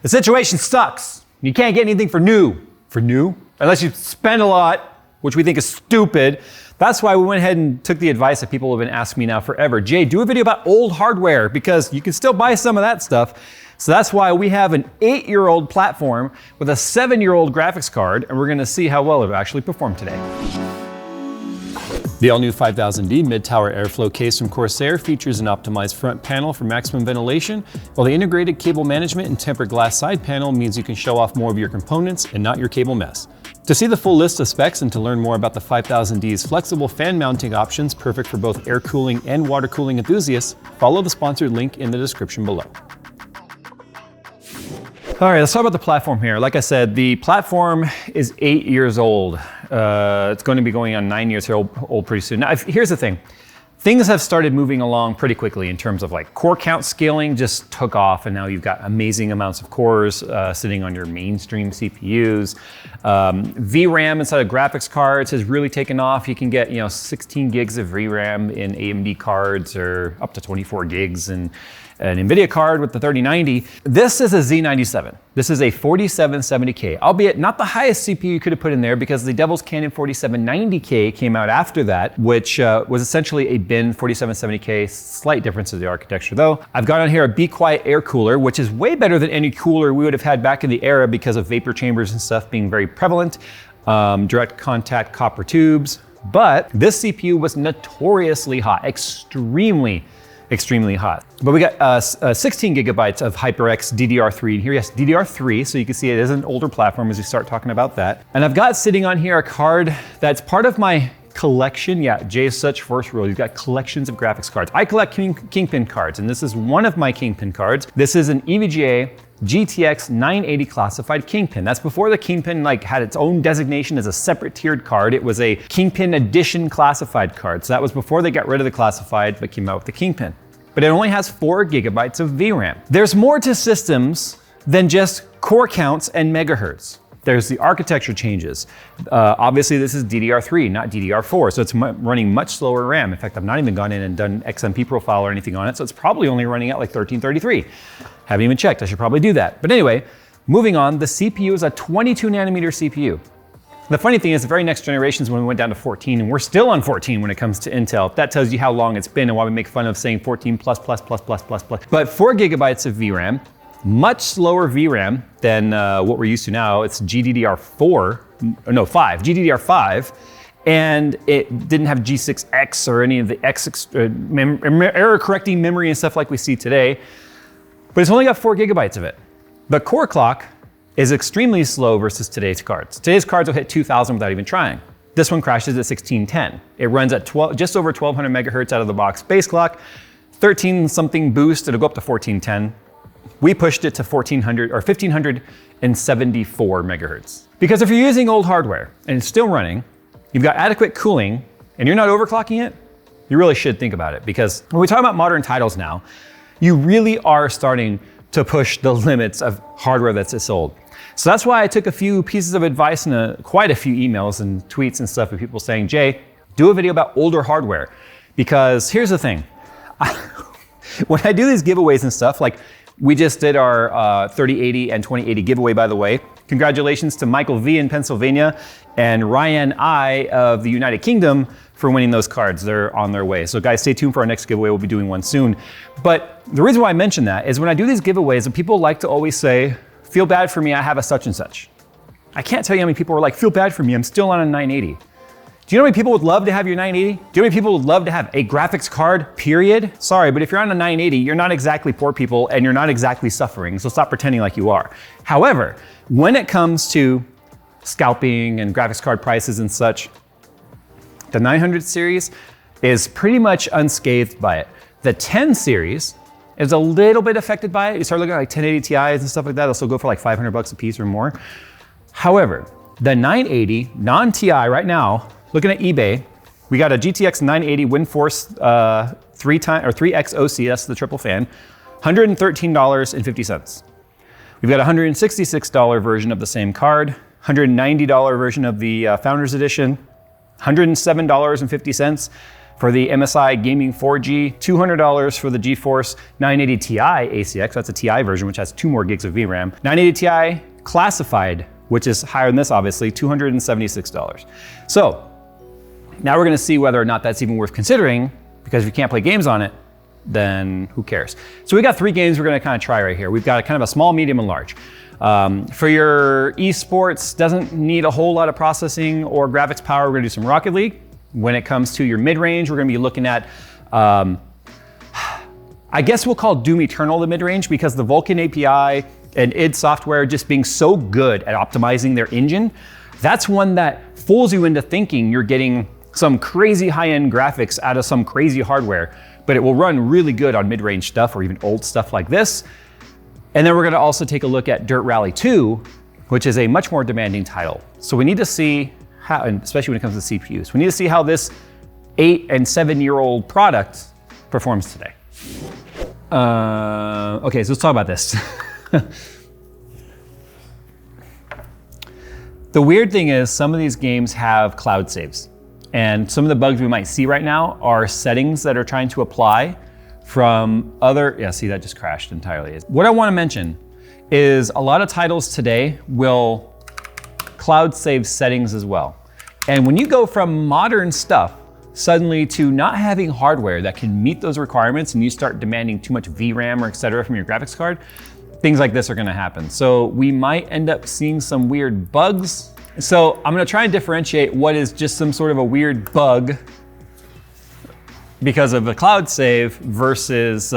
The situation sucks. You can't get anything for new. For new? Unless you spend a lot, which we think is stupid. That's why we went ahead and took the advice that people have been asking me now forever. Jay, do a video about old hardware because you can still buy some of that stuff. So that's why we have an 8-year-old platform with a 7-year-old graphics card, and we're gonna see how well it actually performed today. The all-new 5000D mid-tower airflow case from Corsair features an optimized front panel for maximum ventilation, while the integrated cable management and tempered glass side panel means you can show off more of your components and not your cable mess. To see the full list of specs and to learn more about the 5000D's flexible fan mounting options perfect for both air cooling and water cooling enthusiasts, follow the sponsored link in the description below. All right, let's talk about the platform here. Like I said, the platform is 8 years old. It's going to be going on 9 years old pretty soon. Now, here's the thing. Things have started moving along pretty quickly in terms of like core count scaling just took off, and now you've got amazing amounts of cores sitting on your mainstream CPUs. VRAM inside of graphics cards has really taken off. You can get 16 gigs of VRAM in AMD cards, or up to 24 gigs in an NVIDIA card with the 3090. This is a Z97. This is a 4770K, albeit not the highest CPU you could have put in there because the Devil's Canyon 4790K came out after that, which was essentially a bin 4770K, slight difference in the architecture though. I've got on here a Be Quiet air cooler, which is way better than any cooler we would have had back in the era because of vapor chambers and stuff being very prevalent, direct contact copper tubes. But this CPU was notoriously hot, extremely hot. But we got 16 gigabytes of HyperX DDR3. Here, yes, DDR3, so you can see it is an older platform as we start talking about that. And I've got sitting on here a card that's part of my collection. Yeah, Jay's such first rule. You've got collections of graphics cards. I collect Kingpin cards, and this is one of my Kingpin cards. This is an EVGA GTX 980 classified Kingpin. That's before the Kingpin had its own designation as a separate tiered card. It was a Kingpin edition classified card. So that was before they got rid of the classified but came out with the Kingpin. But it only has 4 gigabytes of VRAM. There's more to systems than just core counts and megahertz. There's the architecture changes. Obviously this is DDR3, not DDR4, so it's running much slower RAM. In fact, I've not even gone in and done XMP profile or anything on it, so it's probably only running at like 1333. Haven't even checked, I should probably do that. But anyway, moving on, the CPU is a 22 nanometer CPU. The funny thing is the very next generations when we went down to 14, and we're still on 14 when it comes to Intel, that tells you how long it's been and why we make fun of saying 14 plus. But 4 gigabytes of VRAM, much slower VRAM than what we're used to now. It's GDDR5, and it didn't have G6X or any of the error correcting memory and stuff like we see today, but it's only got 4 gigabytes of it. The core clock is extremely slow versus today's cards. Today's cards will hit 2000 without even trying. This one crashes at 1610. It runs at just over 1200 megahertz out of the box base clock, 13 something boost, it'll go up to 1410. We pushed it to 1400 or 1574 megahertz. Because if you're using old hardware and it's still running, you've got adequate cooling and you're not overclocking it, you really should think about it. Because when we talk about modern titles now, you really are starting to push the limits of hardware that's this old. So that's why I took a few pieces of advice and quite a few emails and tweets and stuff of people saying, Jay, do a video about older hardware. Because here's the thing, when I do these giveaways and stuff, like we just did our 3080 and 2080 giveaway, by the way. Congratulations to Michael V in Pennsylvania and Ryan I of the United Kingdom for winning those cards. They're on their way. So guys, stay tuned for our next giveaway. We'll be doing one soon. But the reason why I mention that is when I do these giveaways, and people like to always say, feel bad for me, I have a such and such. I can't tell you how many people are like, feel bad for me, I'm still on a 980. Do you know how many people would love to have your 980? Do you know how many people would love to have a graphics card, period? Sorry, but if you're on a 980, you're not exactly poor people and you're not exactly suffering, so stop pretending like you are. However, when it comes to scalping and graphics card prices and such, the 900 series is pretty much unscathed by it. The 10 series is a little bit affected by it. You start looking at like 1080 Ti's and stuff like that, they'll still go for like 500 bucks a piece or more. However, the 980 non-Ti right now, looking at eBay, we got a GTX 980 WindForce 3X OC, that's the triple fan, $113.50. We've got a $166 version of the same card, $190 version of the Founders Edition, $107.50 For the MSI Gaming 4G, $200 for the GeForce 980 Ti ACX, that's a Ti version, which has 2 more gigs of VRAM. 980 Ti classified, which is higher than this, obviously, $276. So now we're gonna see whether or not that's even worth considering, because if you can't play games on it, then who cares? So we got 3 games we're gonna kind of try right here. We've got kind of a small, medium, and large. For your esports, doesn't need a whole lot of processing or graphics power. We're gonna do some Rocket League. When it comes to your mid-range, we're gonna be looking at, I guess we'll call Doom Eternal the mid-range, because the Vulkan API and id Software just being so good at optimizing their engine, that's one that fools you into thinking you're getting some crazy high-end graphics out of some crazy hardware, but it will run really good on mid-range stuff or even old stuff like this. And then we're gonna also take a look at Dirt Rally 2, which is a much more demanding title. So we need to see how, and especially when it comes to CPUs, we need to see how this 8 and 7-year-old product performs today. Okay, so let's talk about this. The weird thing is some of these games have cloud saves. And some of the bugs we might see right now are settings that are trying to apply from other, yeah, see that just crashed entirely. What I wanna mention is a lot of titles today will cloud save settings as well. And when you go from modern stuff suddenly to not having hardware that can meet those requirements and you start demanding too much VRAM or et cetera from your graphics card, things like this are gonna happen. So we might end up seeing some weird bugs. So I'm gonna try and differentiate what is just some sort of a weird bug because of the cloud save versus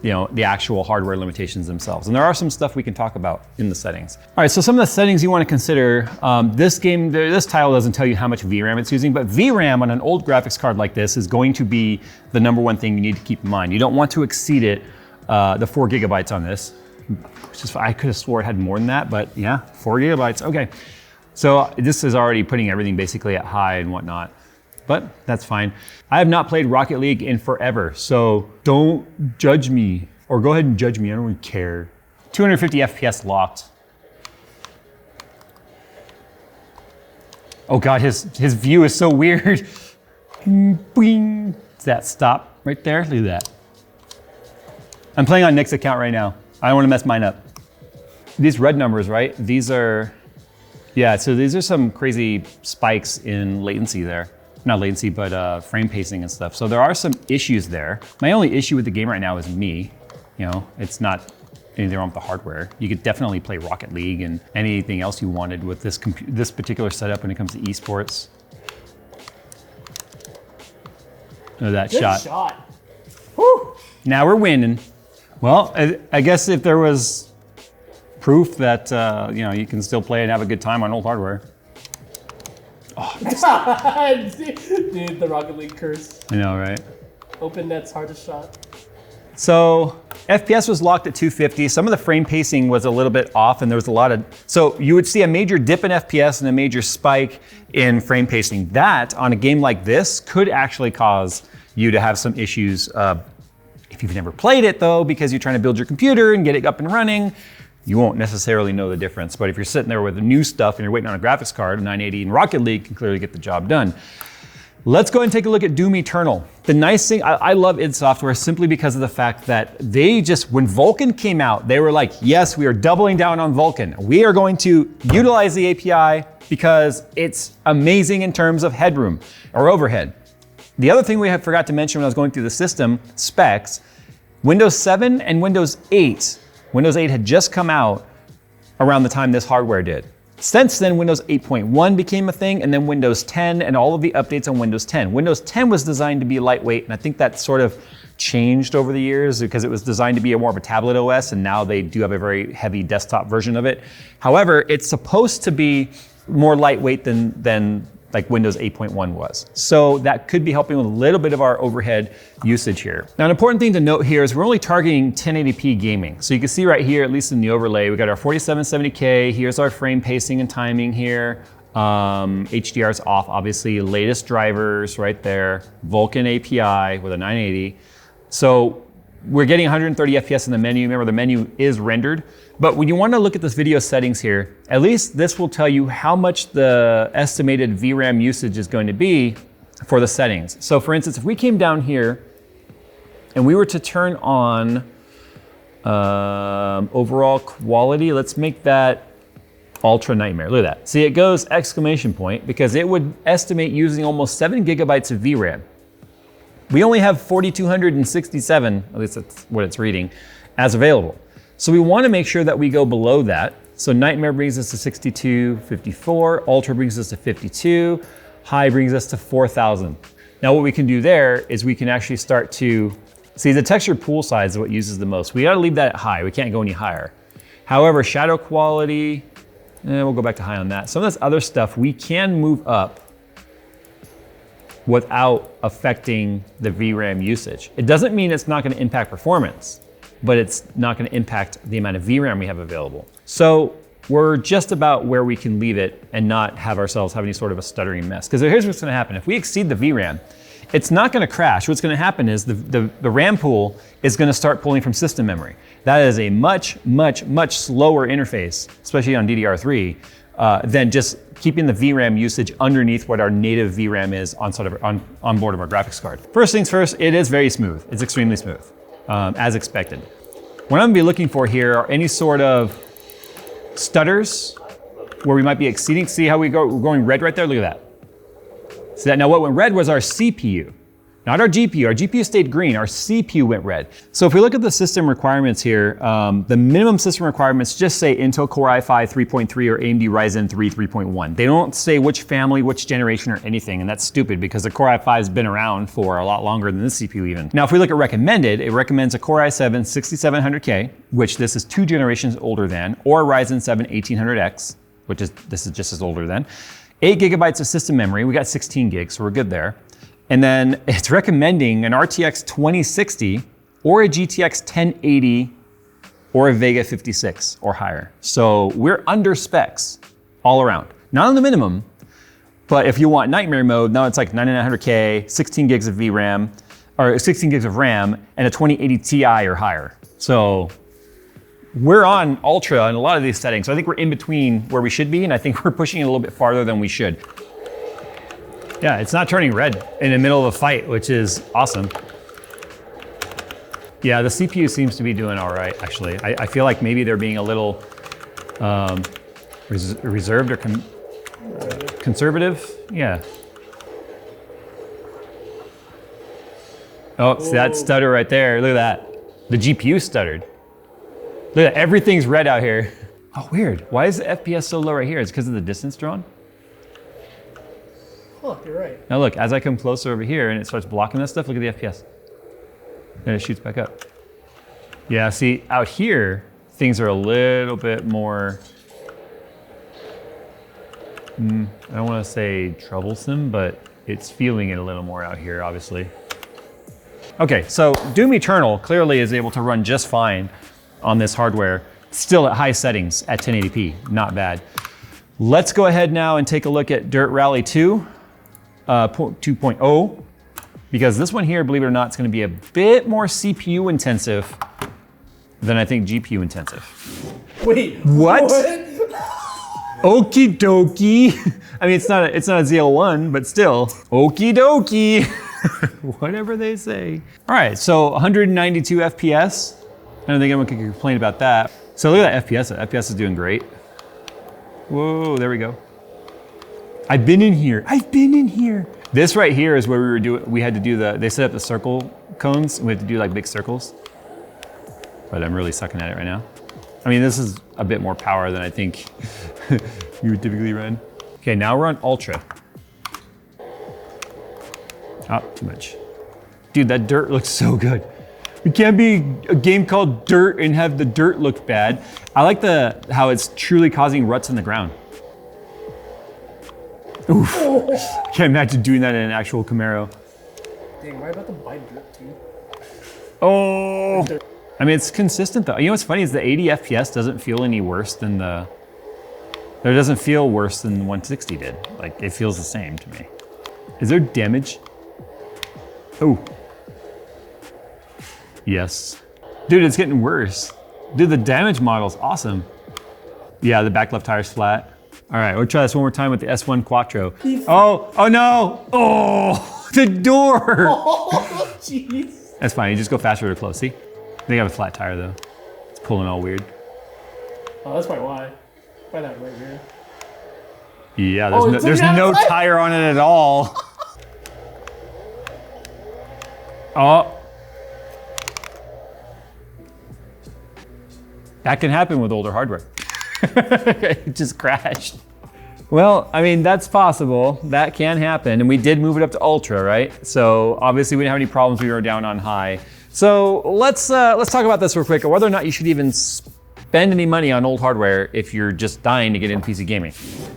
you know, the actual hardware limitations themselves. And there are some stuff we can talk about in the settings. All right, so some of the settings you wanna consider, this title doesn't tell you how much VRAM it's using, but VRAM on an old graphics card like this is going to be the #1 thing you need to keep in mind. You don't want to exceed it, the 4 gigabytes on this, which is, I could have swore it had more than that, but yeah, 4 gigabytes, okay. So this is already putting everything basically at high and whatnot, but that's fine. I have not played Rocket League in forever, so don't judge me, or go ahead and judge me, I don't really care. 250 FPS locked. Oh God, his view is so weird. Boing. It's that stop right there, look at that. I'm playing on Nick's account right now. I don't wanna mess mine up. These red numbers, right? These are, yeah, so these are some crazy spikes in latency there. Not latency, but frame pacing and stuff. So there are some issues there. My only issue with the game right now is me. You know, it's not anything wrong with the hardware. You could definitely play Rocket League and anything else you wanted with this particular setup when it comes to esports. Oh, that Good shot. shot. Whew. Now we're winning. Well, I guess if there was proof that you know, you can still play and have a good time on old hardware. Oh, dude, the Rocket League curse. I know, right? Open net's hardest shot. So FPS was locked at 250. Some of the frame pacing was a little bit off and there was a lot of, so you would see a major dip in FPS and a major spike in frame pacing. That on a game like this could actually cause you to have some issues. If you've never played it though, because you're trying to build your computer and get it up and running, you won't necessarily know the difference. But if you're sitting there with the new stuff and you're waiting on a graphics card, 980 and Rocket League can clearly get the job done. Let's go ahead and take a look at Doom Eternal. The nice thing, I love id Software simply because of the fact that they just, when Vulkan came out, they were like, yes, we are doubling down on Vulkan. We are going to utilize the API because it's amazing in terms of headroom or overhead. The other thing we had forgot to mention when I was going through the system specs, Windows 7 and Windows 8. Windows 8 had just come out around the time this hardware did. Since then, Windows 8.1 became a thing, and then Windows 10 and all of the updates on Windows 10. Windows 10 was designed to be lightweight, and I think that sort of changed over the years because it was designed to be more of a tablet OS, and now they do have a very heavy desktop version of it. However, it's supposed to be more lightweight than like Windows 8.1 was. So that could be helping with a little bit of our overhead usage here. Now, an important thing to note here is we're only targeting 1080p gaming. So you can see right here, at least in the overlay, we got our 4770K, here's our frame pacing and timing here. HDR's off, obviously, latest drivers right there, Vulkan API with a 980. So we're getting 130 FPS in the menu. Remember, the menu is rendered. But when you want to look at this video settings here, at least this will tell you how much the estimated VRAM usage is going to be for the settings. So for instance, if we came down here and we were to turn on overall quality, let's make that ultra nightmare. Look at that. See, it goes exclamation point because it would estimate using almost 7 gigabytes of VRAM. We only have 4,267, at least that's what it's reading, as available. So we want to make sure that we go below that. So nightmare brings us to 6254, ultra brings us to 52, high brings us to 4,000. Now what we can do there is we can actually start to, see the texture pool size is what uses the most. We gotta leave that at high, we can't go any higher. However, shadow quality, we'll go back to high on that. Some of this other stuff we can move up without affecting the VRAM usage. It doesn't mean it's not gonna impact performance, but it's not gonna impact the amount of VRAM we have available. So we're just about where we can leave it and not have ourselves have any sort of a stuttering mess. Because here's what's gonna happen. If we exceed the VRAM, it's not gonna crash. What's gonna happen is the RAM pool is gonna start pulling from system memory. That is a much, much, much slower interface, especially on DDR3, than just keeping the VRAM usage underneath what our native VRAM is on on board of our graphics card. First things first, it is very smooth. It's extremely smooth, as expected. What I'm gonna be looking for here are any sort of stutters where we might be exceeding. See how we're going red right there? Look at that. See that? Now what went red was our CPU, not our GPU. Our GPU stayed green, our CPU went red. So if we look at the system requirements here, the minimum system requirements just say Intel Core i5 3.3 or AMD Ryzen 3 3.1. They don't say which family, which generation or anything, and that's stupid because the Core i5 has been around for a lot longer than this CPU even. Now if we look at recommended, it recommends a Core i7 6700K, which this is 2 generations older than, or Ryzen 7 1800X, which is, this is just as older than. 8 gigabytes of system memory, we got 16 gigs, so we're good there. And then it's recommending an RTX 2060 or a GTX 1080 or a Vega 56 or higher. So we're under specs all around. Not on the minimum, but if you want nightmare mode, now it's like 9900K, 16 gigs of VRAM, or 16 gigs of RAM, and a 2080 Ti or higher. So we're on ultra in a lot of these settings. So I think we're in between where we should be, and I think we're pushing it a little bit farther than we should. Yeah, it's not turning red in the middle of a fight, which is awesome. Yeah, the CPU seems to be doing all right, actually. I feel like maybe they're being a little reserved or conservative. Yeah. Oh, see that stutter right there. Look at that. The GPU stuttered. Look at that, everything's red out here. Oh, weird. Why is the FPS so low right here? It's because of the distance drawn? Huh, you're right. Now look, as I come closer over here and it starts blocking that stuff, look at the FPS. Then it shoots back up. Yeah, see, out here, things are a little bit more, I don't want to say troublesome, but it's feeling it a little more out here, obviously. Okay, so Doom Eternal clearly is able to run just fine on this hardware, still at high settings at 1080p, not bad. Let's go ahead now and take a look at Dirt Rally 2. 2.0, because this one here, believe it or not, is going to be a bit more CPU intensive than I think GPU intensive. Wait, what? Okie dokie. I mean, it's not a ZL1, but still, okie dokie. Whatever they say. All right, so 192 FPS. I don't think anyone can complain about that. So look at that FPS. That FPS is doing great. Whoa, there we go. I've been in here. I've been in here. This right here is where we had to do they set up the circle cones. We had to do like big circles. But I'm really sucking at it right now. I mean, this is a bit more power than I think you would typically run. Okay, now we're on Ultra. Oh, too much. Dude, that dirt looks so good. It can't be a game called Dirt and have the dirt look bad. I like how it's truly causing ruts in the ground. Oof. Oh. Can't imagine doing that in an actual Camaro. Dang, am I about to buy Dirt too? Oh. I mean, it's consistent though. You know what's funny is the 80 FPS doesn't feel any worse than it doesn't feel worse than the 160 did. Like, it feels the same to me. Is there damage? Oh. Yes. Dude, it's getting worse. Dude, the damage model's awesome. Yeah, the back left tire's flat. All right, we'll try this one more time with the S1 Quattro. Oh no! Oh, the door! Oh, jeez. That's fine, you just go faster or close, see? They have a flat tire though. It's pulling all weird. Oh, that's probably why. Why that right here? Yeah, Oh, there's no tire on it at all. Oh. That can happen with older hardware. It just crashed. Well, I mean, that's possible. That can happen. And we did move it up to Ultra, right? So obviously we didn't have any problems. We were down on high. So let's talk about this real quick, or whether or not you should even spend any money on old hardware if you're just dying to get into PC gaming.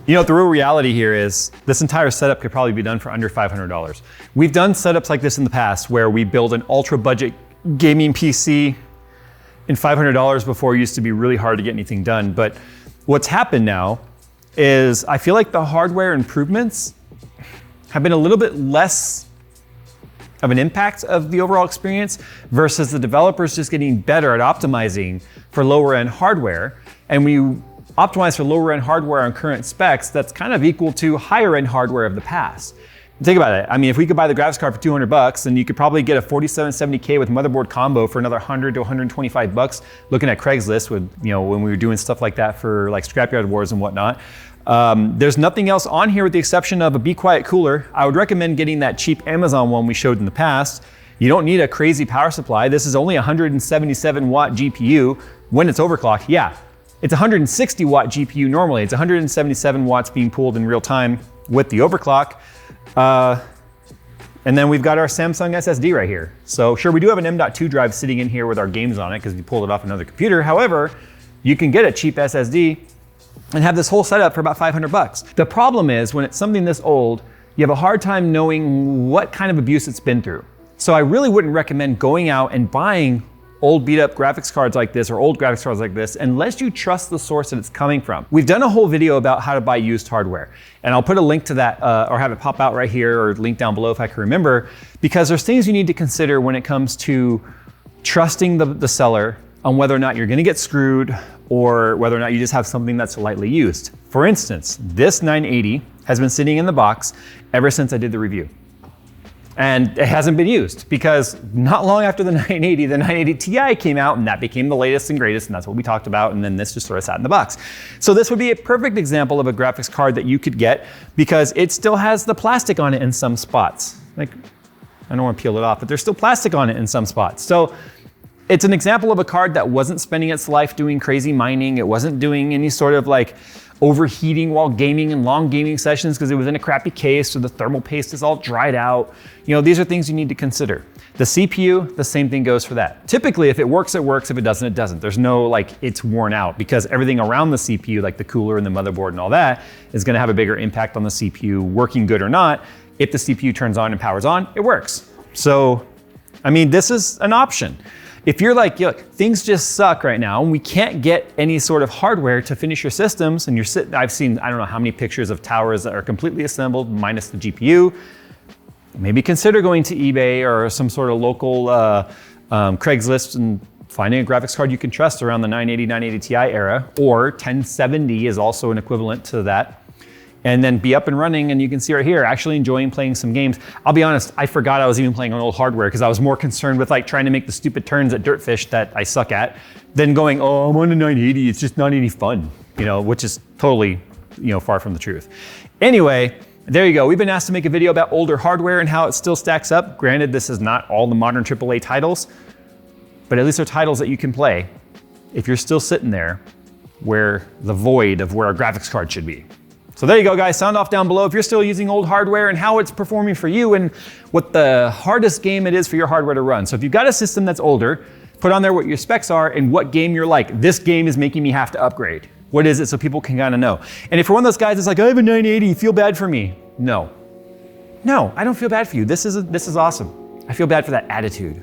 You know, the real reality here is this entire setup could probably be done for under $500. We've done setups like this in the past where we build an ultra budget gaming PC in $500 before. It used to be really hard to get anything done. But what's happened now is I feel like the hardware improvements have been a little bit less of an impact of the overall experience versus the developers just getting better at optimizing for lower end hardware. And when you optimize for lower end hardware on current specs, that's kind of equal to higher end hardware of the past. Think about it. I mean, if we could buy the graphics card for $200, then you could probably get a 4770K with motherboard combo for another 100 to 125 bucks. Looking at Craigslist with, you know, when we were doing stuff like that for like Scrapyard Wars and whatnot. There's nothing else on here with the exception of a Be Quiet cooler. I would recommend getting that cheap Amazon one we showed in the past. You don't need a crazy power supply. This is only a 177 watt GPU when it's overclocked. Yeah, it's a 160 watt GPU normally. It's 177 watts being pulled in real time with the overclock. And then we've got our Samsung SSD right here. So sure, we do have an M.2 drive sitting in here with our games on it because we pulled it off another computer. However, you can get a cheap SSD and have this whole setup for about $500. The problem is when it's something this old, you have a hard time knowing what kind of abuse it's been through. So I really wouldn't recommend going out and buying old beat up graphics cards like this or old graphics cards like this unless you trust the source that it's coming from. We've done a whole video about how to buy used hardware, and I'll put a link to that or have it pop out right here or link down below if I can remember, because there's things you need to consider when it comes to trusting the seller on whether or not you're gonna get screwed or whether or not you just have something that's lightly used. For instance, this 980 has been sitting in the box ever since I did the review. And it hasn't been used because not long after the 980, the 980 Ti came out and that became the latest and greatest, and that's what we talked about, and then this just sort of sat in the box. So this would be a perfect example of a graphics card that you could get because it still has the plastic on it in some spots. Like, I don't want to peel it off, but there's still plastic on it in some spots. So it's an example of a card that wasn't spending its life doing crazy mining. It wasn't doing any sort of like overheating while gaming in long gaming sessions because it was in a crappy case or the thermal paste is all dried out. You know, these are things you need to consider. The CPU, the same thing goes for that. Typically, if it works, it works. If it doesn't, it doesn't. There's no like it's worn out because everything around the CPU, like the cooler and the motherboard and all that, is gonna have a bigger impact on the CPU working good or not. If the CPU turns on and powers on, it works. So, I mean, this is an option. If you're like, yo, things just suck right now and we can't get any sort of hardware to finish your systems and you're sitting, I've seen, I don't know how many pictures of towers that are completely assembled minus the GPU. Maybe consider going to eBay or some sort of local Craigslist and finding a graphics card you can trust around the 980, 980 Ti era, or 1070 is also an equivalent to that. And then be up and running, and you can see right here, actually enjoying playing some games. I'll be honest, I forgot I was even playing on old hardware because I was more concerned with like trying to make the stupid turns at Dirtfish that I suck at than going, oh, I'm on a 980, it's just not any fun, you know, which is totally, you know, far from the truth. Anyway, there you go. We've been asked to make a video about older hardware and how it still stacks up. Granted, this is not all the modern AAA titles, but at least they're titles that you can play if you're still sitting there where the void of where a graphics card should be. So there you go, guys. Sound off down below if you're still using old hardware and how it's performing for you and what the hardest game it is for your hardware to run. So if you've got a system that's older, put on there what your specs are and what game you're like. This game is making me have to upgrade. What is it so people can kind of know? And if you're one of those guys that's like, I have a 980, feel bad for me. No, I don't feel bad for you. This is awesome. I feel bad for that attitude.